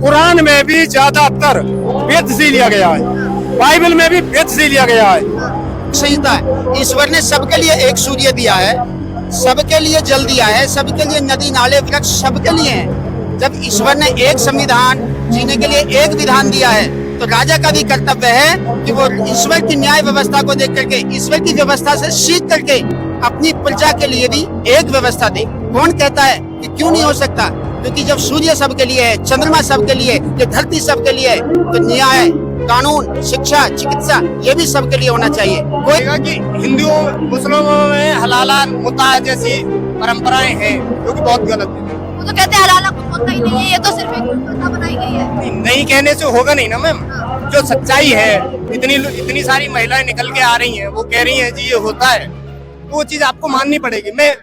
कुरान में भी ज्यादातर वेद से लिया गया है, बाइबल में भी वेद से लिया गया है। संहिता है। ईश्वर ने सबके लिए एक सूर्य दिया है, सबके लिए जल दिया है, सबके लिए नदी नाले वृक्ष सबके लिए है। जब ईश्वर ने एक संविधान जीने के लिए एक विधान दिया है, तो राजा का भी कर्तव्य है कि वो ईश्वर की न्याय व्यवस्था को देख करके, ईश्वर की व्यवस्था से सीख करके अपनी प्रजा के लिए भी एक व्यवस्था दे। कौन कहता है कि क्यों नहीं हो सकता? क्योंकि जब सूर्य सबके लिए है, चंद्रमा सबके लिए, ये धरती सबके लिए है, तो न्याय, कानून, शिक्षा, चिकित्सा ये भी सबके लिए होना चाहिए। कोई कि हिंदुओं मुस्लिमों में हलाला मुता जैसी परंपराएं हैं, जो कि बहुत गलत है। वो तो कहते हैं हलाला कुछ होता ही नहीं है, ये तो सिर्फ एक प्रथा बनाई गई है। नहीं कहने से होगा नहीं ना मैम। जो सच्चाई है, इतनी सारी महिलाएं निकल के आ रही हैं, वो कह रही हैं जी ये होता है, तो वो चीज आपको माननी पड़ेगी। मैं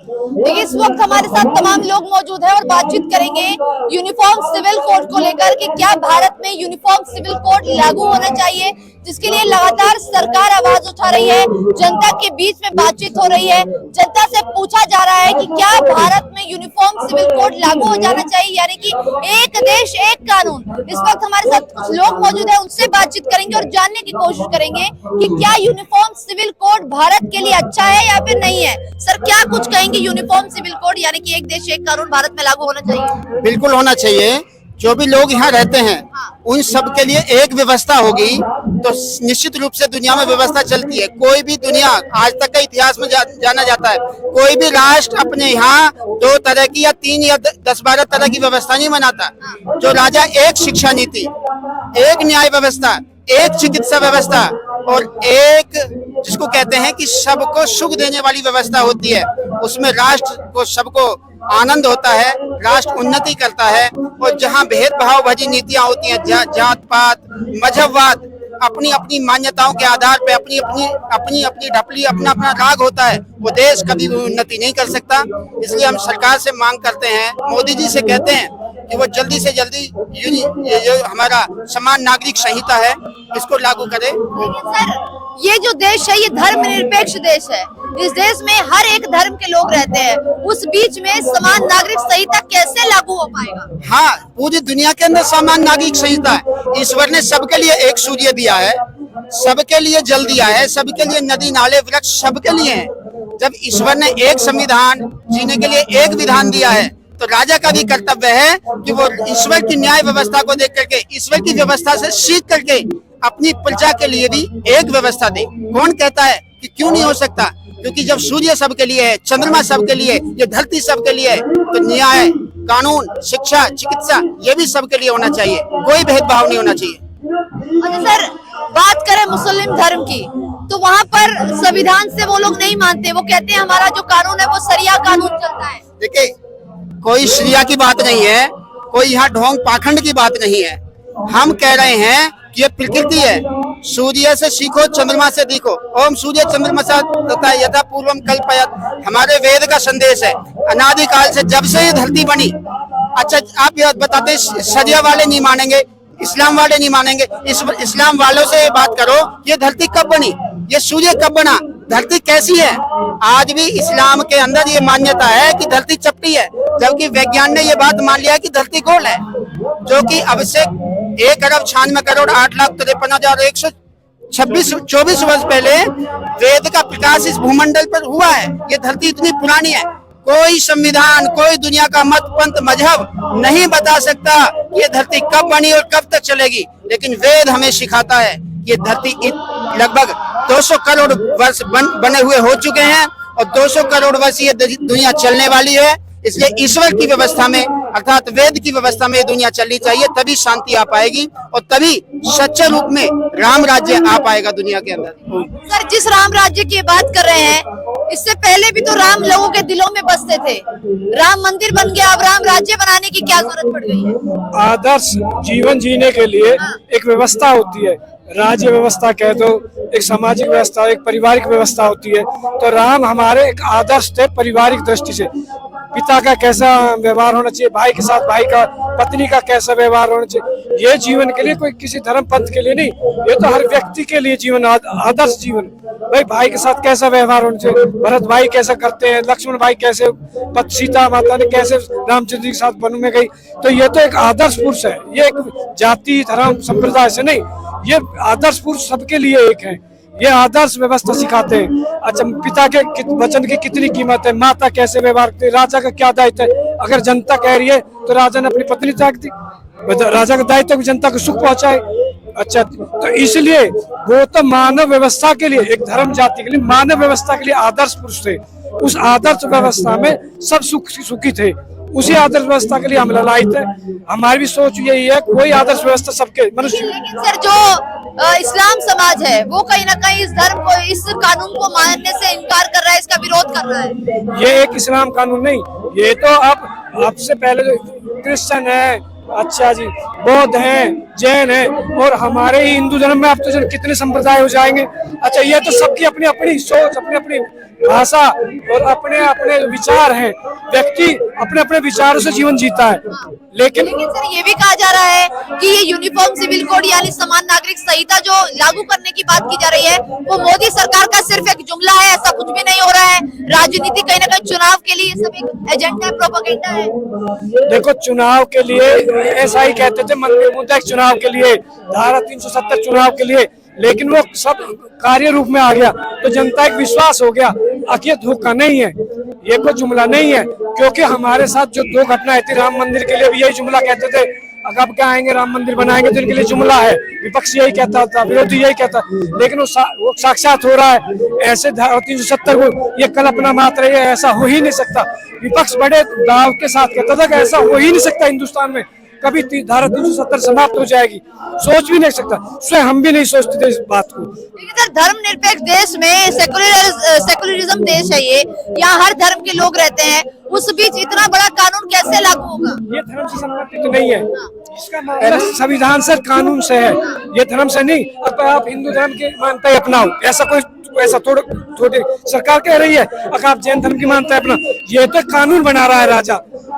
देखिए, इस वक्त हमारे साथ तमाम लोग मौजूद हैं और बातचीत करेंगे यूनिफॉर्म सिविल कोड को लेकर कि क्या भारत में यूनिफॉर्म सिविल कोड लागू होना चाहिए, जिसके लिए लगातार सरकार आवाज उठा रही है। जनता के बीच में बातचीत हो रही है, जनता से पूछा जा रहा है कि क्या भारत में यूनिफॉर्म सिविल कोड लागू हो जाना चाहिए, यानी कि एक देश एक कानून। इस वक्त हमारे साथ कुछ लोग मौजूद हैं, उनसे बातचीत करेंगे और जानने की कोशिश करेंगे कि क्या यूनिफॉर्म सिविल कोड भारत के लिए अच्छा है या फिर नहीं है। सर, क्या कुछ कहेंगे यूनिफॉर्म सिविल कोड यानी कि एक देश एक कानून भारत में लागू होना चाहिए? बिल्कुल होना चाहिए। जो भी लोग यहाँ रहते हैं उन सब के लिए एक व्यवस्था होगी तो निश्चित रूप से दुनिया में व्यवस्था चलती है। कोई भी दुनिया आज तक का इतिहास में जाना जाता है, कोई भी राष्ट्र अपने यहाँ 2 तरह की या 3 या 10-12 तरह की व्यवस्था नहीं बनाता। जो राजा एक शिक्षा नीति, एक न्याय व्यवस्था, एक चिकित्सा व्यवस्था और एक जिसको कहते हैं कि सबको सुख देने वाली व्यवस्था होती है, उसमें राष्ट्र को सबको आनंद होता है, राष्ट्र उन्नति करता है। और जहाँ भेदभाव भरी नीतियां होती हैं, जात पात, मजहबवाद, अपनी अपनी मान्यताओं के आधार पे अपनी ढपली, अपना अपना राग होता है, वो देश कभी भी उन्नति नहीं कर सकता। इसलिए हम सरकार से मांग करते हैं, मोदी जी से कहते हैं कि वो जल्दी से जल्दी ये जो हमारा समान नागरिक संहिता है इसको लागू करे। लेकिन सर, ये जो देश है ये धर्मनिरपेक्ष देश है, इस देश में हर एक धर्म के लोग रहते हैं, उस बीच में समान नागरिक संहिता कैसे लागू हो पाएगा? हाँ, पूरी दुनिया के अंदर समान नागरिक संहिता है। ईश्वर ने सबके लिए एक सूर्य दिया है, सबके लिए जल दिया है, सबके लिए नदी नाले वृक्ष सबके लिए है। जब ईश्वर ने एक संविधान जीने के लिए एक विधान दिया है, तो राजा का भी कर्तव्य है कि वो ईश्वर की न्याय व्यवस्था को देख करके, ईश्वर की व्यवस्था से सीख करके अपनी प्रजा के लिए भी एक व्यवस्था दे। कौन कहता है कि क्यों नहीं हो सकता? क्योंकि जब सूर्य सबके लिए है, चंद्रमा सबके लिए, ये धरती सबके लिए है, तो न्याय, कानून, शिक्षा, चिकित्सा ये भी सबके लिए होना चाहिए। कोई भेदभाव नहीं होना चाहिए। अच्छा सर, बात करें मुस्लिम धर्म की, तो वहाँ पर संविधान से वो लोग नहीं मानते, वो कहते हैं हमारा जो कानून है वो शरिया कानून चलता है। देखिए, कोई शरिया की बात नहीं है, कोई यहाँ ढोंग पाखंड की बात नहीं है। हम कह रहे हैं कि ये प्रकृति है, सूर्य से सीखो, चंद्रमा से देखो। ओम सूर्य चंद्रमा तथा यथा पूर्वम कल्पयत हमारे वेद का संदेश है। अनादिकाल से जब से ये धरती बनी। अच्छा, आप ये बताते शरिया वाले नहीं मानेंगे, इस्लाम वाले नहीं मानेंगे, इस्लाम वालों से बात करो, ये धरती कब बनी, ये सूर्य कब बना, धरती कैसी है? आज भी इस्लाम के अंदर ये मान्यता है कि धरती चपटी है, जबकि विज्ञान ने ये बात मान लिया कि धरती गोल है, जो कि अब से 1,96,08,53,124 वर्ष पहले वेद का प्रकाश इस भूमंडल पर हुआ है। ये धरती इतनी पुरानी है, कोई संविधान, कोई दुनिया का मत पंथ मजहब नहीं बता सकता ये धरती कब बनी और कब तक चलेगी। लेकिन वेद हमें सिखाता है ये धरती लगभग 200 करोड़ वर्ष बने हुए हो चुके हैं और 200 करोड़ वर्ष ये दुनिया चलने वाली है। इसलिए ईश्वर की व्यवस्था में अर्थात वेद की व्यवस्था में दुनिया चलनी चाहिए, तभी शांति आ पाएगी और तभी सच्चे रूप में राम राज्य आ पाएगा दुनिया के अंदर। सर, जिस राम राज्य की बात कर रहे हैं, इससे पहले भी तो राम लोगों के दिलों में बसते थे। राम मंदिर बन गया, अब राम राज्य बनाने की क्या जरूरत पड़ गई है? आदर्श जीवन जीने के लिए एक व्यवस्था होती है, राज्य व्यवस्था कह दो, एक सामाजिक व्यवस्था, एक पारिवारिक व्यवस्था होती है। तो राम हमारे एक आदर्श थे पारिवारिक दृष्टि से। पिता का कैसा व्यवहार होना चाहिए, भाई के साथ भाई का, पत्नी का कैसा व्यवहार होना चाहिए, ये जीवन के लिए, कोई किसी धर्म पंथ के लिए नहीं, ये तो हर व्यक्ति के लिए जीवन, आदर्श जीवन। भाई भाई के साथ कैसा व्यवहार होना चाहिए, भरत भाई कैसा करते हैं, लक्ष्मण भाई कैसे, सीता माता ने कैसे रामचंद्र जी के साथ वन में गई। तो ये तो एक आदर्श पुरुष है, ये एक जाति धर्म संप्रदाय से नहीं, ये आदर्श पुरुष सबके लिए एक है। ये आदर्श व्यवस्था सिखाते हैं। अच्छा, पिता के वचन की कितनी कीमत है, माता कैसे व्यवहार करती है, राजा का क्या दायित्व है। अगर जनता कह रही है तो राजा ने अपनी पत्नी त्याग दी, राजा का दायित्व है जनता को सुख पहुंचाए। अच्छा, तो इसलिए वो तो मानव व्यवस्था के लिए, एक धर्म जाति के लिए मानव व्यवस्था के लिए आदर्श पुरुष थे। उस आदर्श व्यवस्था में सब सुखी थे, उसी आदर्श व्यवस्था के लिए हम ललायित है। हमारी भी सोच यही है, कोई आदर्श व्यवस्था सबके मनुष्य। लेकिन सर जो इस्लाम समाज है वो कहीं ना कहीं इस धर्म को, इस कानून को मानने से इनकार कर रहा है, इसका विरोध कर रहा है। ये एक इस्लाम कानून नहीं, ये तो अब से पहले जो क्रिश्चियन है, अच्छा जी, बौद्ध हैं, जैन हैं, और हमारे ही हिंदू धर्म में अब तो कितने संप्रदाय हो जाएंगे। अच्छा, ये तो सबकी अपनी अपनी सोच, अपनी अपनी भाषा और अपने अपने विचार हैं। व्यक्ति अपने अपने विचारों से जीवन जीता है। लेकिन सर ये भी कहा जा रहा है कि ये यूनिफॉर्म सिविल कोड यानी समान नागरिक संहिता जो लागू करने की बात की जा रही है वो मोदी सरकार का सिर्फ एक जुमला है, ऐसा कुछ भी नहीं हो रहा है। राजनीति कहीं ना कहीं चुनाव के लिए सब एक एजेंडा है, प्रोपेगेंडा है। देखो, चुनाव के लिए ऐसा ही कहते थे, मंदिर मुद्दा चुनाव के लिए, धारा 370 चुनाव के लिए, लेकिन वो सब कार्य रूप में आ गया तो जनता एक विश्वास हो गया। ये धोखा नहीं है, ये कोई जुमला नहीं है, क्योंकि हमारे साथ जो 2 घटनाएं थी, राम मंदिर के लिए भी यही जुमला कहते थे, अब क्या आएंगे राम मंदिर बनाएंगे तो इनके लिए जुमला है, विपक्ष यही कहता था, विरोधी यही कहता, लेकिन वो साक्षात हो रहा है। ऐसे धारा 370 को ये कल्पना मात्र है, ऐसा हो ही नहीं सकता। विपक्ष बड़े दाव के साथ कहता था कि ऐसा हो ही नहीं सकता, हिंदुस्तान में कभी धारा 370 समाप्त हो जाएगी, सोच भी नहीं सकता, स्वयं हम भी नहीं सोचते थे इस बात को। लेकिन सर धर्मनिरपेक्ष देश में, सेकुलरिज्म देश है ये, यहाँ हर धर्म के लोग रहते हैं, उस बीच इतना बड़ा कानून कैसे लागू होगा? ये धर्म से संबंधित तो नहीं है, इसका मामला संविधान से, कानून से है, ये धर्म से नहीं। अब आप हिंदू धर्म की मानता है अपनाओ, ऐसा थोड़ी सरकार कह रही है, अगर आप जैन धर्म की मानता है अपना, ये तो कानून बना रहा है राजा।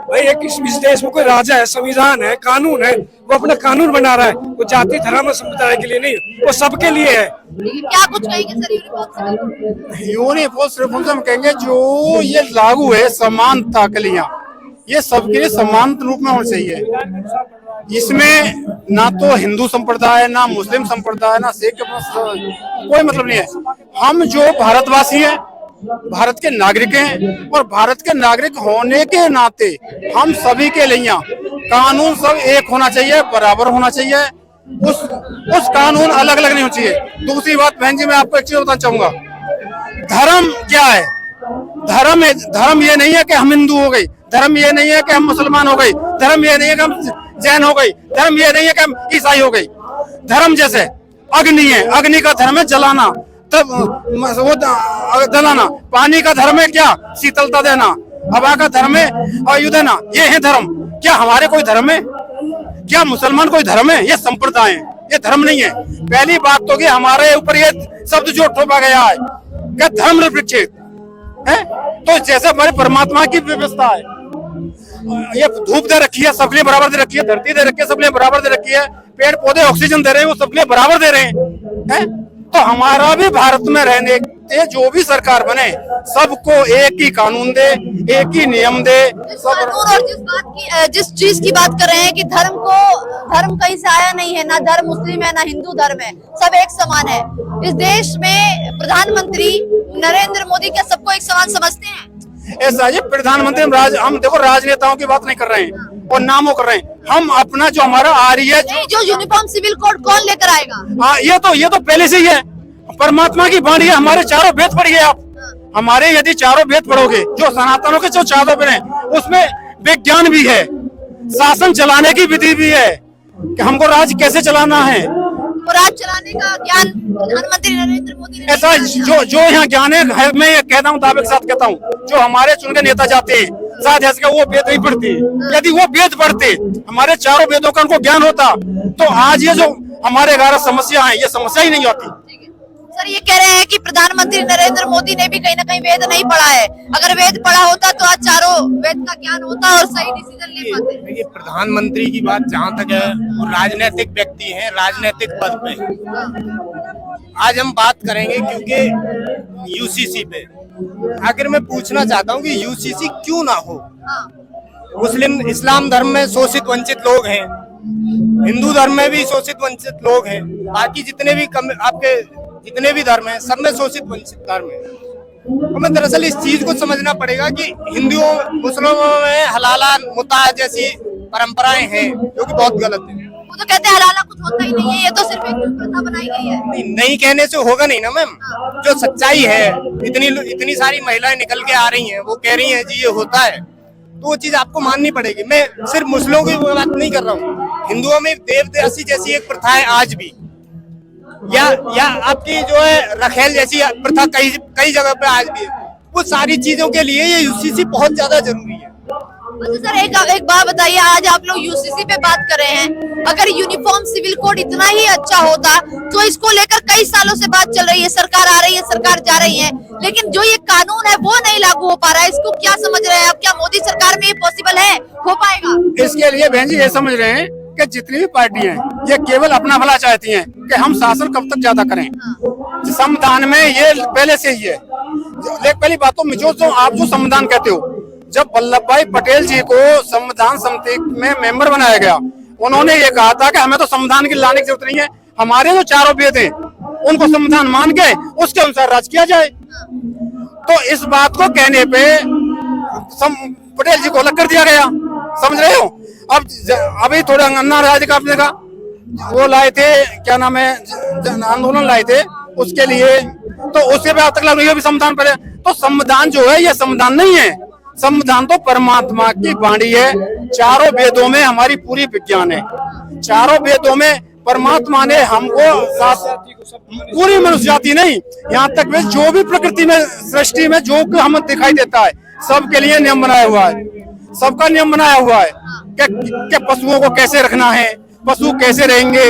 भाई एक इस देश में कोई राजा है, संविधान है, कानून है, वो अपना कानून बना रहा है, वो जाति धर्म और संप्रदाय के लिए नहीं, वो सबके लिए है। क्या कुछ कहेंगे सर यूनिफॉर्म सिविल हम कहेंगे जो ये लागू है समानता के लिए, ये सबके लिए समान रूप में होना चाहिए। इसमें ना तो हिंदू संप्रदाय, ना मुस्लिम संप्रदाय, ना सिख, कोई मतलब नहीं है। हम जो भारतवासी हैं, भारत के नागरिक हैं, और भारत के नागरिक होने के नाते हम सभी के लिए कानून सब एक होना चाहिए, बराबर होना चाहिए। उस कानून अलग अलग नहीं होना चाहिए। दूसरी बात बहन जी, मैं आपको एक चीज बताना चाहूंगा, धर्म क्या है? धर्म ये नहीं है कि हम हिंदू हो गए, धर्म ये नहीं है कि हम मुसलमान हो गए, धर्म ये नहीं है कि हम जैन हो गए, धर्म ये नहीं है कि हम ईसाई हो गए। धर्म जैसे अग्नि है, अग्नि का धर्म है जलाना, तब वो जलाना। पानी का धर्म है क्या? शीतलता देना। हवा का धर्म है आयु देना। ये है धर्म। क्या हमारे कोई धर्म है? क्या मुसलमान कोई धर्म है? ये संप्रदाय है, ये धर्म नहीं है। पहली बात तो कि हमारे ऊपर ये शब्द जो थोपा गया है क्या धर्म निरपेक्ष है, तो जैसे हमारे परमात्मा की व्यवस्था है, ये धूप दे रखी है, सबके लिए बराबर दे रखी है, धरती दे रखी है, सबके लिए बराबर दे रखी है, पेड़ पौधे ऑक्सीजन दे रहे हैं, वो सबके लिए बराबर दे रहे हैं। तो हमारा भी भारत में रहने के जो भी सरकार बने, सबको एक ही कानून दे, एक ही नियम दे। और जिस चीज की बात कर रहे हैं कि धर्म कहीं से आया नहीं है, ना धर्म मुस्लिम है, ना हिंदू धर्म है, सब एक समान है। इस देश में प्रधानमंत्री नरेंद्र मोदी क्या सबको एक समान समझते हैं? ऐसा ये प्रधानमंत्री हम देखो राजनेताओं की बात नहीं कर रहे हैं और नामों कर रहे हैं। हम अपना जो हमारा आ रही है जो यूनिफॉर्म सिविल कोड कौन लेकर आएगा? ये तो पहले से ही है, परमात्मा की वाणी है। हमारे चारों वेद पढ़िए आप, हमारे यदि चारों वेद पढ़ोगे, जो सनातनों के जो चारों वेद हैं, उसमें विज्ञान भी है, शासन चलाने की विधि भी है कि हमको राज कैसे चलाना है। तो राज चलाने का ज्ञान प्रधानमंत्री नरेंद्र मोदी ने ऐसा जो यहाँ ज्ञान है, मैं ये कहता हूँ, दावे के साथ कहता हूँ, जो हमारे चुन के नेता जाते हैं, शायद ऐसे वो वेद नहीं पढ़ते। यदि वो वेद पढ़ते, हमारे चारों वेदों का उनको ज्ञान होता, तो आज ये जो हमारे 11 समस्या है, ये समस्या ही नहीं आती। सर ये कह रहे हैं कि प्रधानमंत्री नरेंद्र मोदी ने भी कहीं ना कहीं वेद नहीं पढ़ा है। अगर वेद पढ़ा होता तो आज चारों वेद का ज्ञान होता और सही डिसीजन ले पाते। देखिए, प्रधानमंत्री की बात जहाँ तक है, वो राजनीतिक व्यक्ति हैं, राजनीतिक पद पे, आज हम बात करेंगे क्योंकि यूसीसी पे आखिर मैं पूछना चाहता हूँ कि यूसीसी क्यों ना हो। मुस्लिम इस्लाम धर्म में शोषित वंचित लोग हैं, हिंदू धर्म में भी शोषित वंचित लोग हैं, बाकी जितने भी आपके जितने भी धर्म हैं सब में शोषित वंचित धर्म है। हमें दरअसल इस चीज को समझना पड़ेगा कि हिंदुओं मुस्लिमों में हलाला मुता जैसी परंपराएं हैं जो कि बहुत गलत है। वो तो कहते हैं हलाला कुछ होता ही नहीं है, ये तो सिर्फ एक प्रथा बनाई गई है। नहीं कहने से होगा नहीं ना मैम, जो सच्चाई है, इतनी सारी महिलाएं निकल के आ रही हैं, वो कह रही हैं जी ये होता है, तो वो चीज आपको माननी पड़ेगी। मैं सिर्फ मुस्लिमों की बात नहीं कर रहा हूँ, हिंदुओं में देवदासी जैसी एक प्रथा है आज भी, या आपकी जो है रखेल जैसी प्रथा कई जगह पे आज भी है। वो सारी चीजों के लिए ये यूसीसी बहुत ज्यादा जरूरी है। अच्छा सर, एक बात बताइए, आज आप लोग यूसीसी पे बात कर रहे हैं, अगर यूनिफॉर्म सिविल कोड इतना ही अच्छा होता तो इसको लेकर कई सालों से बात चल रही है, सरकार आ रही है, सरकार जा रही है, लेकिन जो ये कानून है वो नहीं लागू हो पा रहा है। इसको क्या समझ रहे हैं आप? क्या मोदी सरकार में ये पॉसिबल है, हो पाएगा? इसके लिए बहन जी ये समझ रहे हैं कि जितनी भी पार्टियां हैं ये केवल अपना भला चाहती हैं कि हम शासन कब तक ज्यादा करें। संविधान में ये पहले से ही है। पहली बात तो जो आप जो संविधान कहते हो, जब वल्लभ भाई पटेल जी को संविधान समिति में मेंबर बनाया गया, उन्होंने ये कहा था कि हमें तो संविधान की लाने की जरूरत नहीं है, हमारे जो चारों वेद हैं उनको संविधान मान के उसके अनुसार राज किया जाए। तो इस बात को कहने पे पटेल जी को अलग कर दिया गया, समझ रहे हो। अब अभी थोड़ा अन्ना राज्य का आपने कहा वो लाए थे, क्या नाम है, आंदोलन लाए थे उसके लिए, तो उसके बाद तक भी संविधान पहले। तो संविधान जो है ये संविधान नहीं है, संविधान तो परमात्मा की वाणी है। चारों वेदों में हमारी पूरी विज्ञान है, चारों वेदों में परमात्मा ने हमको पूरी मनुष्य जाति नहीं, यहाँ तक में जो भी प्रकृति में सृष्टि में जो हमें दिखाई देता है सबके लिए नियम बनाया हुआ है, सबका नियम बनाया हुआ है कि पशुओं को कैसे रखना है, पशु कैसे रहेंगे,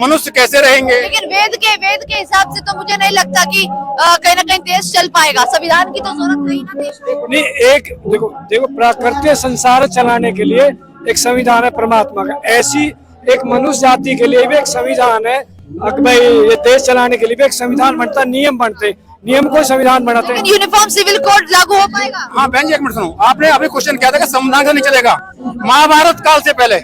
मनुष्य कैसे रहेंगे। लेकिन वेद के हिसाब से तो मुझे नहीं लगता कि कहीं ना कहीं देश चल पाएगा। संविधान की तो जरूरत नहीं ना देश में। नहीं, एक देखो प्राकृतिक संसार चलाने के लिए एक संविधान है परमात्मा का, ऐसी एक मनुष्य जाति के लिए भी एक संविधान है। भाई ये देश चलाने के लिए भी एक संविधान बनता, नियम बनते, नियम को संविधान बनाते हैं। यूनिफॉर्म सिविल कोड लागू हो पाएगा? हाँ बहन जी एक मिनट सुनो, आपने अभी क्वेश्चन किया था कि संविधान का नहीं चलेगा। महाभारत काल से पहले,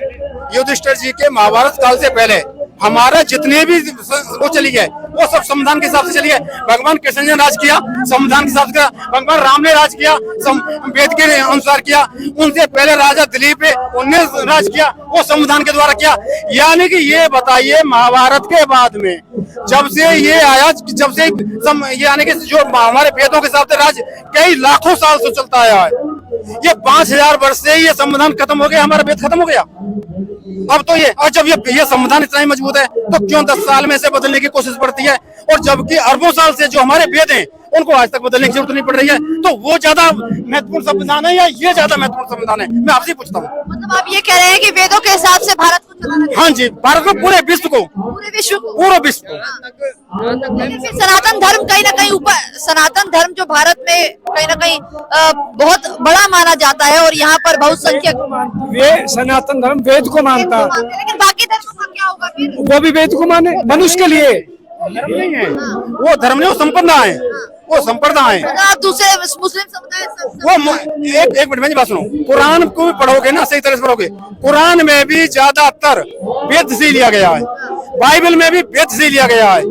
युधिष्ठिर जी के महाभारत काल से पहले हमारा जितने भी वो चली गए वो सब संविधान के हिसाब से चली गए। भगवान कृष्ण ने राज किया संविधान के हिसाब से, भगवान राम ने राज किया वेद के अनुसार किया, उनसे पहले राजा दिलीप उनने राज किया, वो संविधान के द्वारा किया। यानी कि ये बताइए महाभारत के बाद में जब से ये आया, जब से यानी कि जो हमारे वेदों के हिसाब से राज कई लाखों साल से चलता आया है, ये 5000 वर्ष से ये संविधान खत्म हो गया, हमारा वेद खत्म हो गया। अब तो ये, और जब ये संविधान इतना ही मजबूत है तो क्यों 10 साल में से बदलने की कोशिश पड़ती है, और जबकि अरबों साल से जो हमारे वेद हैं उनको आज तक बदलने की जरूरत नहीं पड़ रही है। तो वो ज्यादा महत्वपूर्ण संविधान है या ये ज्यादा महत्वपूर्ण संविधान है? मैं आपसे पूछता हूँ। मतलब आप ये कह रहे हैं कि वेदों के हिसाब से भारत को चलाना चाहिए? हाँ जी, भारत को, पूरे विश्व को, पूरे विश्व को, पूरे विश्व को। लेकिन फिर सनातन धर्म कहीं ना कहीं ऊपर, सनातन धर्म जो भारत में कहीं ना कहीं बहुत बड़ा माना जाता है और यहाँ पर बहुसंख्यक वे सनातन धर्म वेद को मानता है, लेकिन बाकी धर्मों का क्या होगा फिर? वो भी वेद को माने, मनुष्य के लिए धर्म नहीं है वो, धर्म नहीं, वो संपदा है, वो संप्रदा है। दूसरे मुस्लिम समुदाय वो एक मिनट में बात सुनो, कुरान को भी पढ़ोगे ना सही तरह से पढ़ोगे, कुरान में भी ज्यादातर वेद से लिया गया है, बाइबल में भी वेद से लिया गया है।